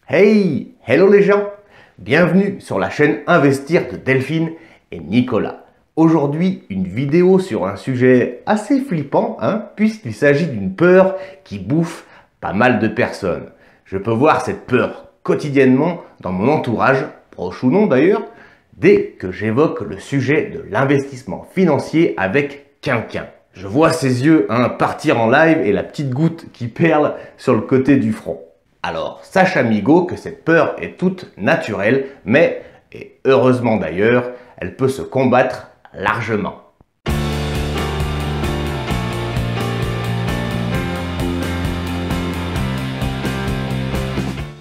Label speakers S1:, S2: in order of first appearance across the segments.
S1: Hey, hello les gens! Bienvenue sur la chaîne Investir de Delphine et Nicolas. Aujourd'hui, une vidéo sur un sujet assez flippant, puisqu'il s'agit d'une peur qui bouffe pas mal de personnes. Je peux voir cette peur quotidiennement dans mon entourage, proche ou non d'ailleurs, dès que j'évoque le sujet de l'investissement financier avec quelqu'un. Je vois ses yeux partir en live et la petite goutte qui perle sur le côté du front. Alors, sache amigo que cette peur est toute naturelle, mais, et heureusement d'ailleurs, elle peut se combattre largement.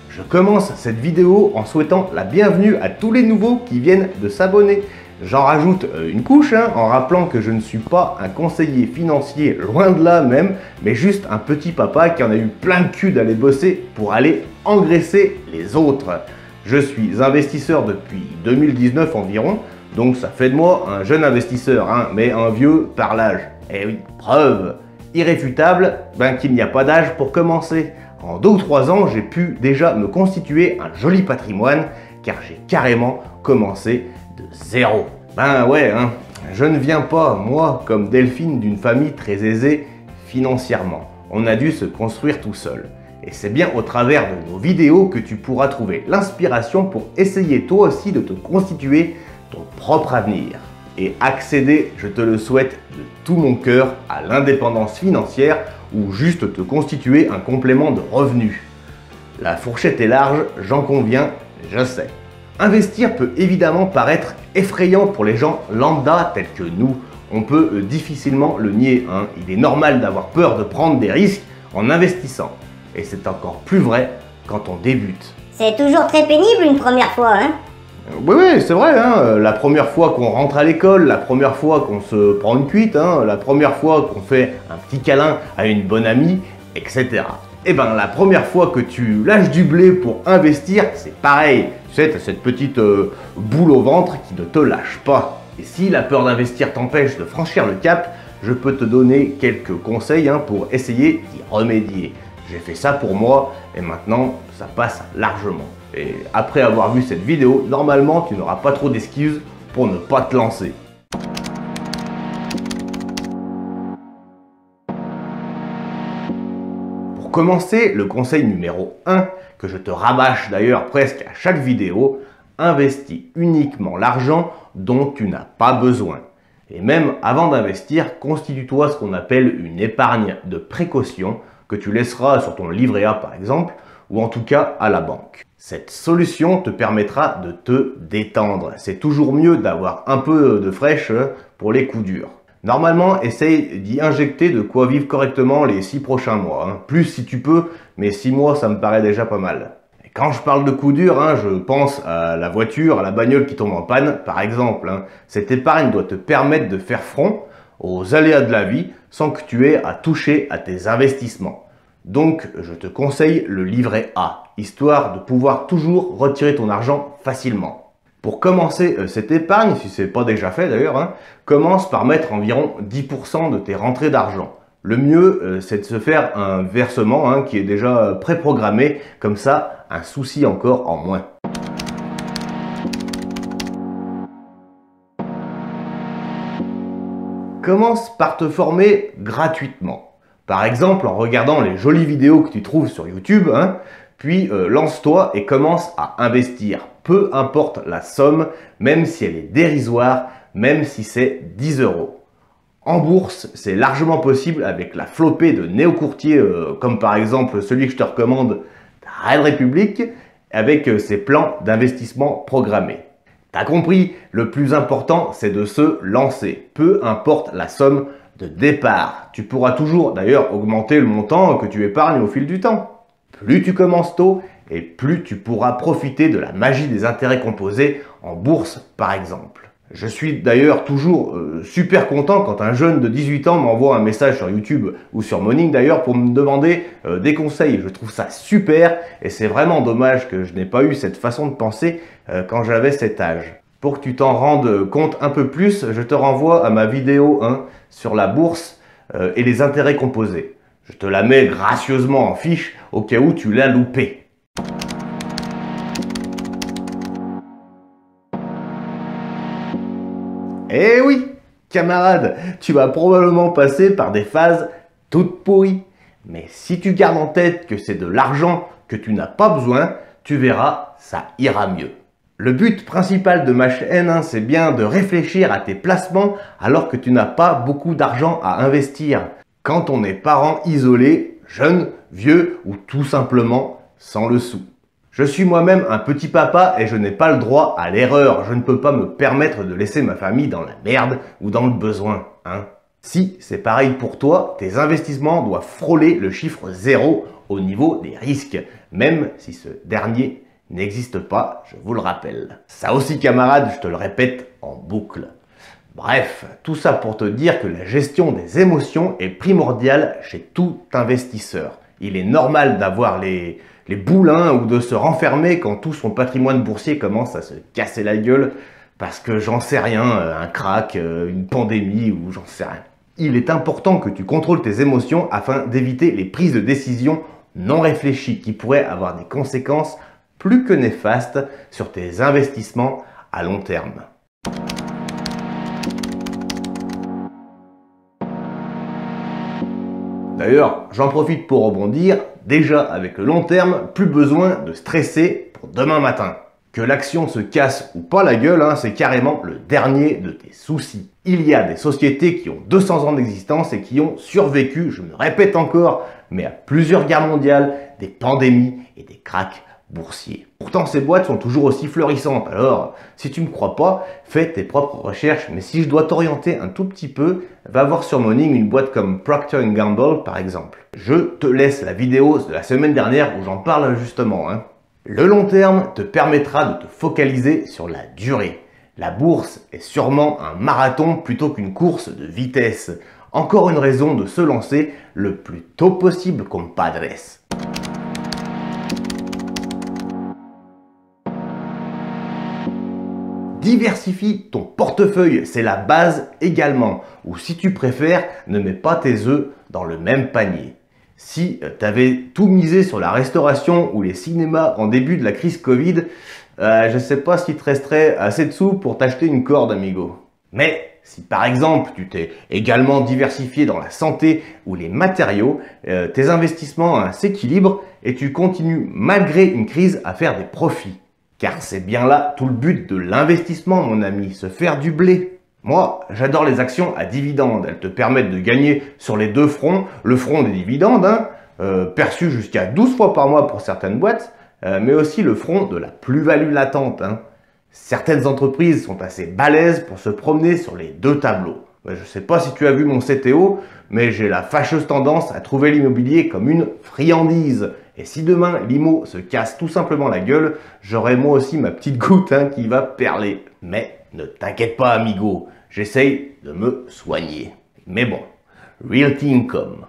S1: Je commence cette vidéo en souhaitant la bienvenue à tous les nouveaux qui viennent de s'abonner. J'en rajoute une couche en rappelant que je ne suis pas un conseiller financier, loin de là même, mais juste un petit papa qui en a eu plein le cul d'aller bosser pour aller engraisser les autres. Je suis investisseur depuis 2019 environ, donc ça fait de moi un jeune investisseur, mais un vieux par l'âge. Et oui, preuve irréfutable qu'il n'y a pas d'âge pour commencer. En 2 ou 3 ans, j'ai pu déjà me constituer un joli patrimoine, car j'ai carrément commencé de zéro. Je ne viens pas, moi, comme Delphine, d'une famille très aisée financièrement. On a dû se construire tout seul. Et c'est bien au travers de nos vidéos que tu pourras trouver l'inspiration pour essayer toi aussi de te constituer ton propre avenir. Et accéder, je te le souhaite de tout mon cœur, à l'indépendance financière ou juste te constituer un complément de revenus. La fourchette est large, j'en conviens, je sais. Investir peut évidemment paraître effrayant pour les gens lambda tels que nous. On peut difficilement le nier. Il est normal d'avoir peur de prendre des risques en investissant. Et c'est encore plus vrai quand on débute.
S2: C'est toujours très pénible une première fois,
S1: Oui, c'est vrai, la première fois qu'on rentre à l'école, la première fois qu'on se prend une cuite, la première fois qu'on fait un petit câlin à une bonne amie, etc. La première fois que tu lâches du blé pour investir, c'est pareil. Tu sais, tu as cette petite boule au ventre qui ne te lâche pas. Et si la peur d'investir t'empêche de franchir le cap, je peux te donner quelques conseils pour essayer d'y remédier. J'ai fait ça pour moi et maintenant, ça passe largement. Et après avoir vu cette vidéo, normalement, tu n'auras pas trop d'excuses pour ne pas te lancer. Pour commencer, le conseil numéro 1, que je te rabâche d'ailleurs presque à chaque vidéo, investis uniquement l'argent dont tu n'as pas besoin. Et même avant d'investir, constitue-toi ce qu'on appelle une épargne de précaution que tu laisseras sur ton livret A par exemple, ou en tout cas à la banque. Cette solution te permettra de te détendre. C'est toujours mieux d'avoir un peu de fraîche pour les coups durs. Normalement, essaye d'y injecter de quoi vivre correctement les 6 prochains mois. Plus si tu peux, mais 6 mois ça me paraît déjà pas mal. Et quand je parle de coups durs, je pense à la voiture, à la bagnole qui tombe en panne par exemple. Cette épargne doit te permettre de faire front aux aléas de la vie sans que tu aies à toucher à tes investissements. Donc, je te conseille le livret A, histoire de pouvoir toujours retirer ton argent facilement. Pour commencer cette épargne, si ce n'est pas déjà fait d'ailleurs, commence par mettre environ 10% de tes rentrées d'argent. Le mieux, c'est de se faire un versement qui est déjà préprogrammé, comme ça, un souci encore en moins. Commence par te former gratuitement. Par exemple, en regardant les jolies vidéos que tu trouves sur YouTube, puis lance-toi et commence à investir. Peu importe la somme, même si elle est dérisoire, même si c'est 10 €. En bourse, c'est largement possible avec la flopée de néo-courtiers, comme par exemple celui que je te recommande, Red Republic, avec ses plans d'investissement programmés. T'as compris, le plus important, c'est de se lancer, peu importe la somme de départ. Tu pourras toujours d'ailleurs augmenter le montant que tu épargnes au fil du temps. Plus tu commences tôt et plus tu pourras profiter de la magie des intérêts composés en bourse par exemple. Je suis d'ailleurs toujours super content quand un jeune de 18 ans m'envoie un message sur YouTube ou sur Morning d'ailleurs pour me demander des conseils. Je trouve ça super et c'est vraiment dommage que je n'ai pas eu cette façon de penser quand j'avais cet âge. Pour que tu t'en rendes compte un peu plus, je te renvoie à ma vidéo sur la bourse et les intérêts composés. Je te la mets gracieusement en fiche au cas où tu l'as loupé. Eh oui, camarade, tu vas probablement passer par des phases toutes pourries. Mais si tu gardes en tête que c'est de l'argent que tu n'as pas besoin, tu verras, ça ira mieux. Le but principal de ma chaîne, c'est bien de réfléchir à tes placements alors que tu n'as pas beaucoup d'argent à investir. Quand on est parent isolé, jeune, vieux ou tout simplement sans le sou. Je suis moi-même un petit papa et je n'ai pas le droit à l'erreur. Je ne peux pas me permettre de laisser ma famille dans la merde ou dans le besoin. Si c'est pareil pour toi, tes investissements doivent frôler le chiffre 0 au niveau des risques, même si ce dernier n'existe pas, je vous le rappelle. Ça aussi camarade, je te le répète en boucle. Bref, tout ça pour te dire que la gestion des émotions est primordiale chez tout investisseur. Il est normal d'avoir les boulins ou de se renfermer quand tout son patrimoine boursier commence à se casser la gueule parce que j'en sais rien, un crack, une pandémie ou j'en sais rien. Il est important que tu contrôles tes émotions afin d'éviter les prises de décision non réfléchies qui pourraient avoir des conséquences plus que néfastes sur tes investissements à long terme. D'ailleurs, j'en profite pour rebondir, déjà avec le long terme, plus besoin de stresser pour demain matin. Que l'action se casse ou pas la gueule, c'est carrément le dernier de tes soucis. Il y a des sociétés qui ont 200 ans d'existence et qui ont survécu, je me répète encore, mais à plusieurs guerres mondiales, des pandémies et des cracks boursiers. Pourtant, ces boîtes sont toujours aussi florissantes. Alors, si tu me crois pas, fais tes propres recherches. Mais si je dois t'orienter un tout petit peu, va voir sur Morning une boîte comme Procter & Gamble, par exemple. Je te laisse la vidéo de la semaine dernière où j'en parle justement. Le long terme te permettra de te focaliser sur la durée. La bourse est sûrement un marathon plutôt qu'une course de vitesse. Encore une raison de se lancer le plus tôt possible, compadres. Diversifie ton portefeuille, c'est la base également. Ou si tu préfères, ne mets pas tes œufs dans le même panier. Si tu avais tout misé sur la restauration ou les cinémas en début de la crise Covid, je ne sais pas s'il te resterait assez de sous pour t'acheter une corde, amigo. Mais si par exemple tu t'es également diversifié dans la santé ou les matériaux, tes investissements s'équilibrent et tu continues malgré une crise à faire des profits. Car c'est bien là tout le but de l'investissement, mon ami, se faire du blé. Moi, j'adore les actions à dividendes. Elles te permettent de gagner sur les deux fronts. Le front des dividendes, perçu jusqu'à 12 fois par mois pour certaines boîtes, mais aussi le front de la plus-value latente. Certaines entreprises sont assez balèzes pour se promener sur les deux tableaux. Je ne sais pas si tu as vu mon CTO, mais j'ai la fâcheuse tendance à trouver l'immobilier comme une friandise. Et si demain l'IMO se casse tout simplement la gueule, j'aurai moi aussi ma petite goutte qui va perler. Mais ne t'inquiète pas, amigo, j'essaye de me soigner. Mais bon, Realty Income.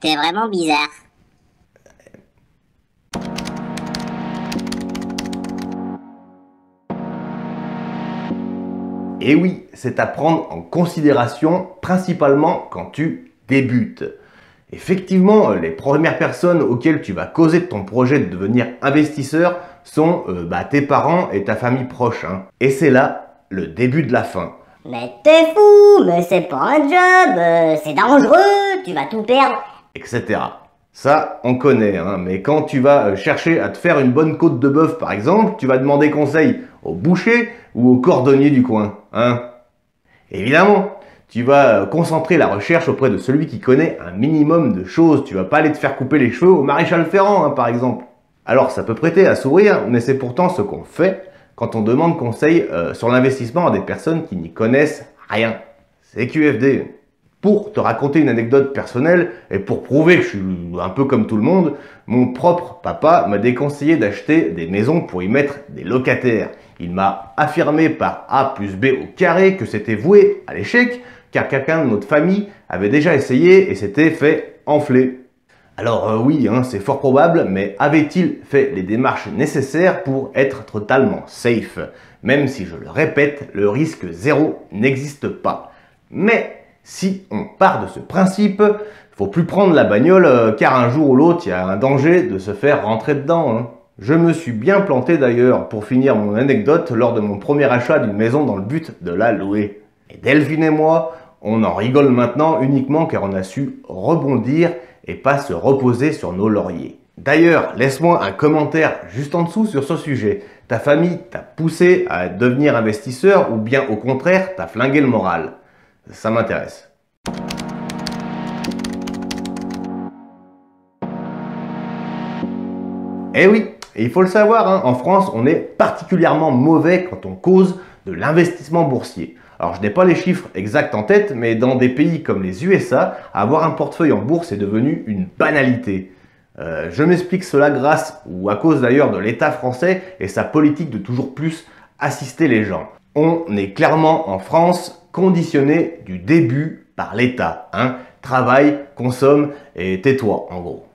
S2: T'es vraiment bizarre.
S1: Et oui, c'est à prendre en considération, principalement quand tu débutes. Effectivement, les premières personnes auxquelles tu vas causer de ton projet de devenir investisseur sont tes parents et ta famille proche. Et c'est là le début de la fin.
S2: Mais t'es fou, mais c'est pas un job, c'est dangereux, tu vas tout perdre.
S1: Etc. Ça, on connaît, mais quand tu vas chercher à te faire une bonne côte de bœuf par exemple, tu vas demander conseil au boucher ou au cordonnier du coin. Évidemment, tu vas concentrer la recherche auprès de celui qui connaît un minimum de choses. Tu vas pas aller te faire couper les cheveux au maréchal Ferrand, par exemple. Alors, ça peut prêter à sourire, mais c'est pourtant ce qu'on fait quand on demande conseil sur l'investissement à des personnes qui n'y connaissent rien. C'est QFD. Pour te raconter une anecdote personnelle et pour prouver que je suis un peu comme tout le monde, mon propre papa m'a déconseillé d'acheter des maisons pour y mettre des locataires. Il m'a affirmé par A plus B au carré que c'était voué à l'échec, car quelqu'un de notre famille avait déjà essayé et s'était fait enfler. Alors oui, c'est fort probable, mais avait-il fait les démarches nécessaires pour être totalement safe? Même si, je le répète, le risque zéro n'existe pas. Mais si on part de ce principe, faut plus prendre la bagnole car un jour ou l'autre, il y a un danger de se faire rentrer dedans. Je me suis bien planté d'ailleurs pour finir mon anecdote lors de mon premier achat d'une maison dans le but de la louer. Et Delphine et moi, on en rigole maintenant uniquement car on a su rebondir et pas se reposer sur nos lauriers. D'ailleurs, laisse-moi un commentaire juste en dessous sur ce sujet. Ta famille t'a poussé à devenir investisseur ou bien au contraire t'a flingué le moral? Ça m'intéresse. Eh oui, et il faut le savoir, hein, en France, on est particulièrement mauvais quand on cause de l'investissement boursier. Alors je n'ai pas les chiffres exacts en tête, mais dans des pays comme les USA, avoir un portefeuille en bourse est devenu une banalité. Je m'explique cela grâce ou à cause d'ailleurs de l'État français et sa politique de toujours plus assister les gens. On est clairement en France conditionné du début par l'État. Hein. Travaille, consomme et tais-toi en gros.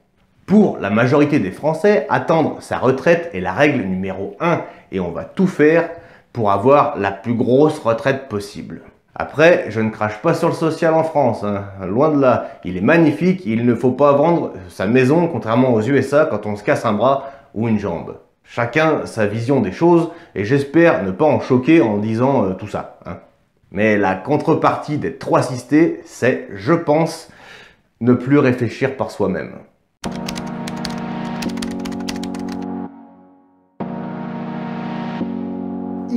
S1: Pour la majorité des Français, attendre sa retraite est la règle numéro 1 et on va tout faire pour avoir la plus grosse retraite possible. Après, je ne crache pas sur le social en France, hein. Loin de là. Il est magnifique, il ne faut pas vendre sa maison contrairement aux USA quand on se casse un bras ou une jambe. Chacun sa vision des choses et j'espère ne pas en choquer en disant tout ça. Hein. Mais la contrepartie d'être trop assisté, c'est, je pense, ne plus réfléchir par soi-même.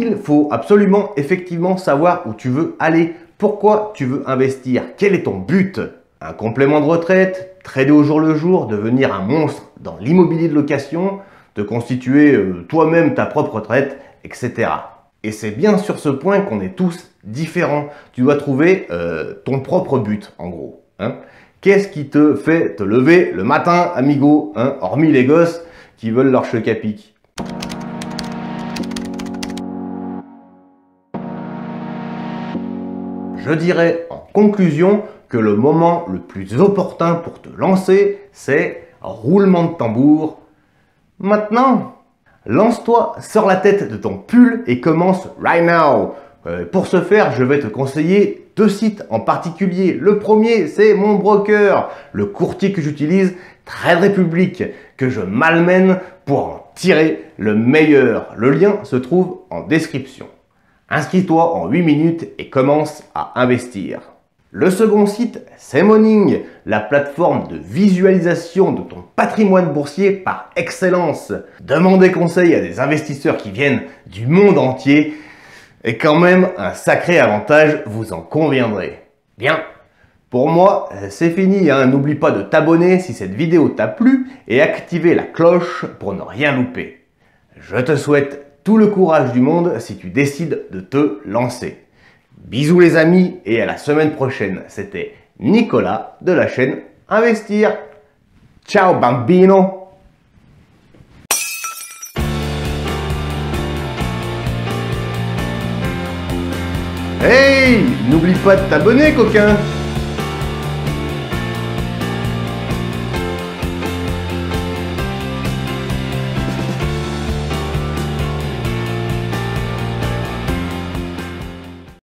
S1: Il faut absolument, effectivement, savoir où tu veux aller, pourquoi tu veux investir, quel est ton but. Un complément de retraite, trader au jour le jour, devenir un monstre dans l'immobilier de location, te constituer toi-même ta propre retraite, etc. Et c'est bien sur ce point qu'on est tous différents. Tu dois trouver ton propre but, en gros. Hein. Qu'est-ce qui te fait te lever le matin, amigo, hein, hormis les gosses qui veulent leur cheveux à pic? Je dirais en conclusion que le moment le plus opportun pour te lancer, c'est roulement de tambour. Maintenant, lance-toi, sors la tête de ton pull et commence right now. Pour ce faire, je vais te conseiller 2 sites en particulier. Le premier, c'est mon broker, le courtier que j'utilise, Trade Republic, que je malmène pour en tirer le meilleur. Le lien se trouve en description. Inscris-toi en 8 minutes et commence à investir. Le second site, c'est Morning, la plateforme de visualisation de ton patrimoine boursier par excellence. Demander conseil à des investisseurs qui viennent du monde entier est quand même un sacré avantage, vous en conviendrez. Bien, pour moi, c'est fini. Hein. N'oublie pas de t'abonner si cette vidéo t'a plu et activer la cloche pour ne rien louper. Je te souhaite tout le courage du monde si tu décides de te lancer. Bisous les amis et à la semaine prochaine. C'était Nicolas de la chaîne Investir. Ciao bambino! Hey! N'oublie pas de t'abonner coquin!